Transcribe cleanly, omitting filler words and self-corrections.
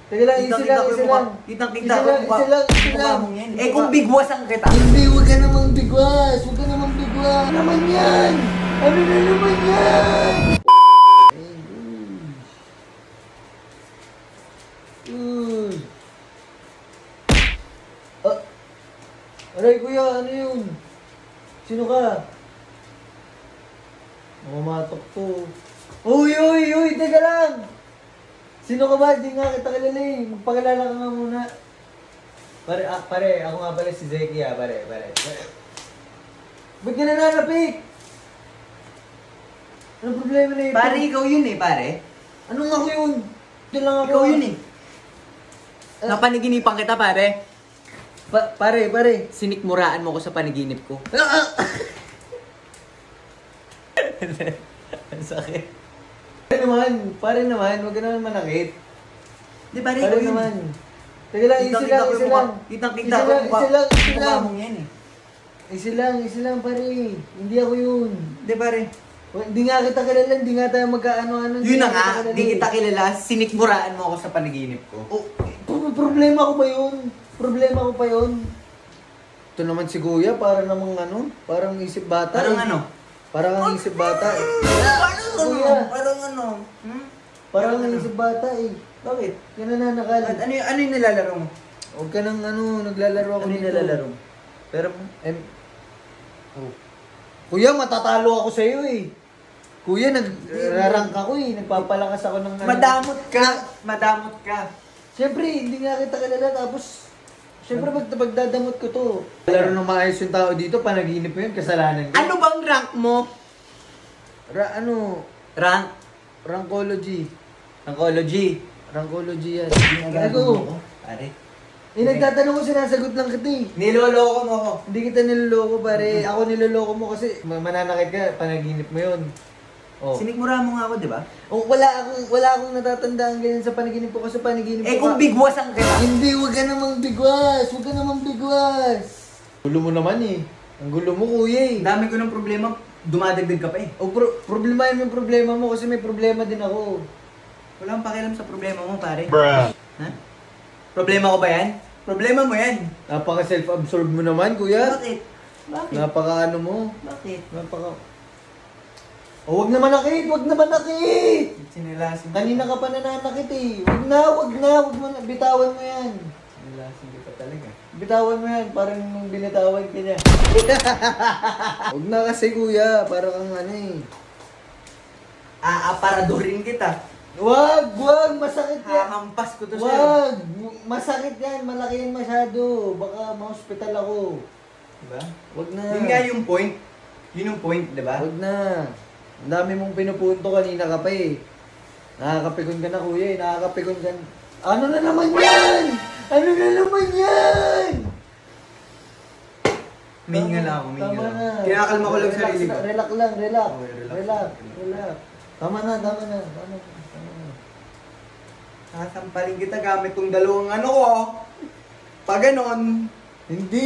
Teka lang, isa lang. Kitang-kita ko yung mukha mong yan. Eh kung bigwasan kita. Hindi, huwag ka namang bigwas. Huwag ka namang bigwas. Ano naman yan? Ano na naman yan? Aray kuya, ano yun? Sino ka? Mamatok to. Uy, teka lang! Sino ka ba? Di nga kita kilala eh. Magpakilala ka nga muna. Pare, ako nga pala si Zeki pare. Ba't ka nananapik? Anong problema na ito? Pare, ikaw yun eh, pare. Anong ako yun? Ito lang ako. Ikaw yun eh. Napanaginipan kita, pare. Pare. Sinikmuraan mo ko sa panaginip ko. Ang sakit. Pare naman, huwag ka naman manakit. Di pare, Pare ikaw yun. naman. Teka lang, isa lang. Kitang-kita ko yung mukha mong yan eh. Isa lang pare. Hindi ako yun. Di pare. Hindi nga kita kilala, hindi nga tayo magkaano-ano. Yun na nga, di kita kilala, sinikmuraan mo ako sa panaginip ko. Problema ko ba yun? Problema ko pa yun. Ito naman si Kuya, para namang ano, parang isip bata. Parang ano? Parang ang isip bata eh. Parang ano? Parang ang isip bata eh. Bakit? Yan na nanakal. Ano yung nilalaro mo? Huwag ka nang ano, naglalaro ako Ano yung dito. nilalaro mo? Pero, Kuya, matatalo ako sa iyo eh. Kuya, nagrarangk ako eh. Nagpapalakas ako ng madamot ka. Siyempre, hindi nga kita kilala. Tapos, siyempre pagdadamot ko to. Laro ng maayos yung tao dito, panaginip mo yun, kasalanan ko. Ano bang rank mo? Rank? Rankology. Rankology. Rankology yan. Ginagawa mo ko, pare. Nagtatanong ko, sinasagot lang kita eh. Niloloko mo ko. Hindi kita niloloko pare. Ako niloloko mo kasi mananakit ka, panaginip mo yun. Oh. Sinikmura mo nga ako, di ba? Oh, wala akong natatandaan ganyan sa panaginip ko kasi panaginip ko. Eh kung bigwasan kita. Hindi, huwag ka namang bigwas. Gulo mo naman eh. Ang gulo mo kuya eh. Ang dami ko ng problema, dumadagdag ka pa eh. O problemahin mo yung problema mo kasi may problema din ako. Wala akong pakialam sa problema mo, pare. Bruh. Ha? Problema ko ba yan? Problema mo yan. Napaka self-absorbed mo naman kuya. Bakit? Napaka ano mo. Bakit? Oh, wag naman nakit. Sinilasin Kanina ka pa nananakit eh. Wag mo na. Bitawan mo yan. Sinilasin kita talaga. Bitawan mo yan. Parang nung binitawan ka niya. Wag na kasi kuya. Parang kang ano eh. Aaparadurin kita. Wag. Masakit yan. Hahampas ko to sa'yo. Wag. Masakit yan. Malaki yan masyado. Baka ma-hospital ako. Diba? Wag na. Yun nga yung point. Yun yung point, diba? Wag na. Ang dami mong pinupunto kanina ka pa eh. Nakakapikon ka na kuya eh. Nakakapikon ka. Ano na naman yan? Minga lang ako, minga Tama lang. na. Kinakalma ko lang sarili ko. Relax lang. Okay, relax. Tama na. Sasampalin kita gamit tong dalawang ano ko. Pag ganon. Hindi.